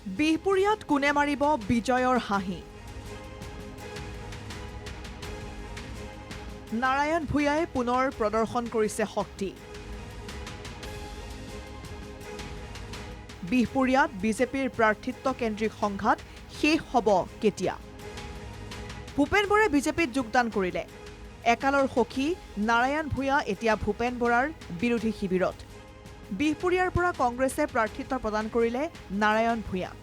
বিহপুৰীয়াত কোনে মাৰিব বিজয়ৰ হাঁহি। নাৰায়ণ ভূঞাই পুনৰ প্ৰদৰ্শন কৰিছে শক্তি। বিহপুৰীয়াত বিজেপিৰ প্ৰাৰ্থিত্বকেন্দ্ৰিক সংঘাত শেষ হ'ব কেতিয়া? ভূপেন বৰাই বিজেপিত যোগদান কৰিলে। একালৰ সখী নাৰায়ণ ভূঞা এতিয়া ভূপেন বৰাৰ বিৰোধী শিবিৰত। বিহপুৰীয়াৰ পৰা কংগ্ৰেছে প্ৰাৰ্থিত্ব প্ৰদান কৰিলে নাৰায়ণ ভূঞাক।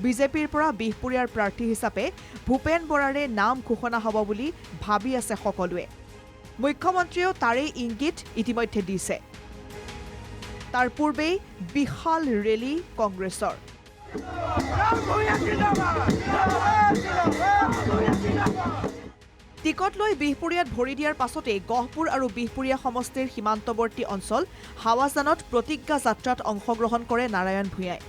বিজেপিৰ পৰা বিহপুৰীয়াৰ প্ৰাৰ্থী হিচাপে ভূপেন বৰাৰে নাম ঘোষণা হ'ব বুলি ভাবি আছে সকলোৱে। মুখ্যমন্ত্ৰীয়েও তাৰেই ইংগিত ইতিমধ্যে দিছে। তাৰ পূৰ্বেই বিশাল ৰেলী কংগ্ৰেছৰ। টিকট লৈ বিহপুৰীয়াত ভৰি দিয়াৰ পাছতেই গহপুৰ আৰু বিহপুৰীয়া সমষ্টিৰ সীমান্তৱৰ্তী অঞ্চল হাৱাজানত প্ৰতিজ্ঞা যাত্ৰাত অংশগ্ৰহণ কৰে নাৰায়ণ ভূঞাই।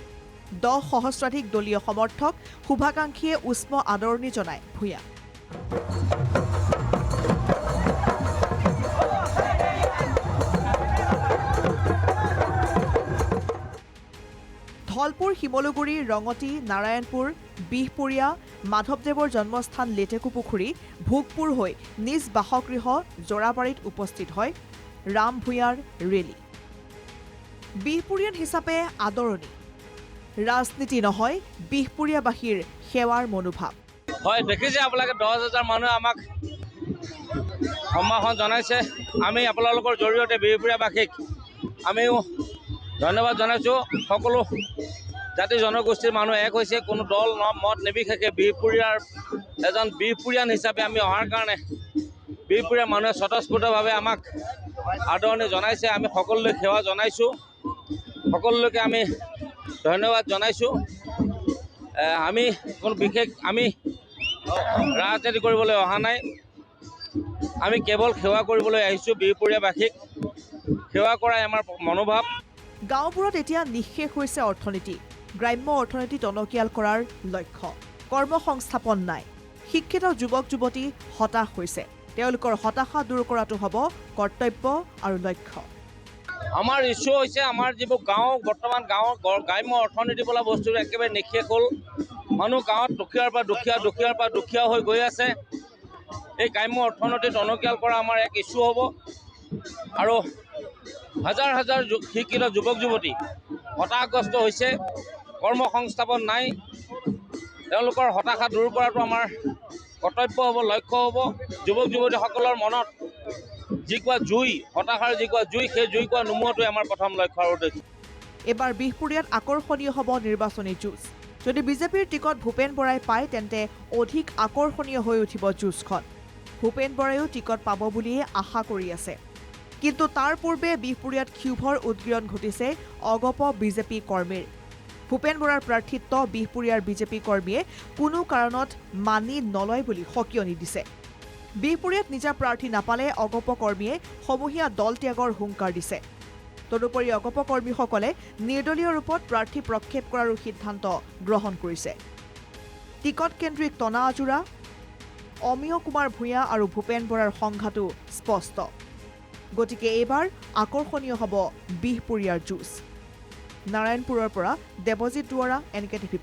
10 সহস্ৰাধিক দলীয় সমৰ্থক শুভাকাংক্ষীয়ে উষ্ম আদৰণি জনায় ভূঞাক। ধলপুৰ, শিমলুগুৰি, ৰঙতি, নাৰায়ণপুৰ, বিহপুৰীয়া, মাধৱদেৱৰ জন্মস্থান লেটেকুপুখুৰী, ভোগপুৰ হৈ নিজ বাসগৃহ জোৰাবাৰীত উপস্থিত হয় ৰাম ভূঞাৰ ৰেলী। বিহপুৰীয়ান হিচাপে আদৰণি, ৰাজনীতি নহয় বিহপুৰীয়াবাসীৰ সেৱাৰ মনোভাৱ। হয়, দেখিছে আপোনালোকে 10,000 মানুহে আমাক সম্ভাষণ জনাইছে। আমি আপোনালোকৰ জৰিয়তে বিহপুৰীয়াবাসীক আমিও ধন্যবাদ জনাইছোঁ। সকলো জাতি জনগোষ্ঠীৰ মানুহ এক হৈছে, কোনো দল মত নিৰ্বিশেষে বিহপুৰীয়াৰ এজন বিহপুৰীয়ান হিচাপে আমি অহাৰ কাৰণে বিহপুৰীয়াৰ মানুহে স্বতঃস্ফূৰ্তভাৱে আমাক আদৰণি জনাইছে। আমি সকলোলৈ সেৱা জনাইছোঁ, সকলোলৈকে আমি ধন্যবাদ জনাইছোঁ। আমি কোনো বিশেষ আমি ৰাজনীতি কৰিবলৈ অহা নাই, আমি কেৱল সেৱা কৰিবলৈ আহিছোঁ। বিহপুৰীয়াবাসীক সেৱা কৰাই আমাৰ মনোভাৱ। গাঁওবোৰত এতিয়া নিঃশেষ হৈছে অৰ্থনীতি। গ্ৰাম্য অৰ্থনীতি টনকিয়াল কৰাৰ লক্ষ্য। কৰ্মসংস্থাপন নাই। শিক্ষিত যুৱক যুৱতী হতাশ হৈছে। তেওঁলোকৰ হতাশা দূৰ কৰাটো হ'ব কৰ্তব্য আৰু লক্ষ্য। আমাৰ ইচ্ছু হৈছে আমাৰ যিবোৰ গাঁও, বৰ্তমান গাঁৱৰ গ্ৰাম্য অৰ্থনীতি বোলা বস্তুটো একেবাৰে নিঃশেষ হ'ল। মানুহ গাঁৱত দুখীয়াৰ পৰা দুখীয়া, দুখীয়াৰ পৰা দুখীয়া হৈ গৈ আছে। এই গ্ৰাম্য অৰ্থনীতি টনকিয়াল কৰা আমাৰ এক ইচ্ছু হ'ব। আৰু হাজাৰ হাজাৰ শিক্ষিত যুৱক যুৱতী হতাশাগ্ৰস্ত হৈছে, কৰ্মসংস্থাপন নাই। তেওঁলোকৰ হতাশা দূৰ কৰাটো আমাৰ কৰ্তব্য হ'ব, লক্ষ্য হ'ব। যুৱক যুৱতীসকলৰ মনত যি কোৱা জুই, হতাশাৰ যি কোৱা জুই, সেই জুই কোৱা নুমুৱাটোৱে আমাৰ প্ৰথম লক্ষ্য আৰু উদ্দেশ্য। এইবাৰ বিহপুৰীয়াত আকৰ্ষণীয় হ'ব নিৰ্বাচনী যুঁজ। যদি বিজেপিৰ টিকট ভূপেন বৰাই পায় তেন্তে অধিক আকৰ্ষণীয় হৈ উঠিব যুঁজখন। ভূপেন বৰাইও টিকট পাব বুলিয়ে আশা কৰি আছে। কিন্তু তাৰ পূৰ্বে বিহপুৰীয়াত ক্ষোভৰ উদগীৰণ ঘটিছে অগপ বিজেপি কৰ্মীৰ। ভূপেন বৰাৰ প্ৰাৰ্থিত্ব বিহপুৰীয়াৰ বিজেপি কৰ্মীয়ে কোনো কাৰণত মানি নলয় বুলি সকিয়নি দিছে। বিহপুৰীয়াত নিজা প্ৰাৰ্থী নাপালে অগপ কৰ্মীয়ে সমূহীয়া দল ত্যাগৰ হুংকাৰ দিছে। তদুপৰি অগপ কৰ্মীসকলে নিৰ্দলীয় ৰূপত প্ৰাৰ্থী প্ৰক্ষেপ কৰাৰো সিদ্ধান্ত গ্ৰহণ কৰিছে। টিকট কেন্দ্ৰিক টনা আজোৰা, অমিয় কুমাৰ ভূঞা আৰু ভূপেন বৰাৰ সংঘাতো স্পষ্ট। গতিকে এইবাৰ আকৰ্ষণীয় হ'ব বিহপুৰীয়াৰ যুঁজ। নাৰায়ণপুৰৰ পৰা দেৱজিৎ দুৱৰা, NKTV+।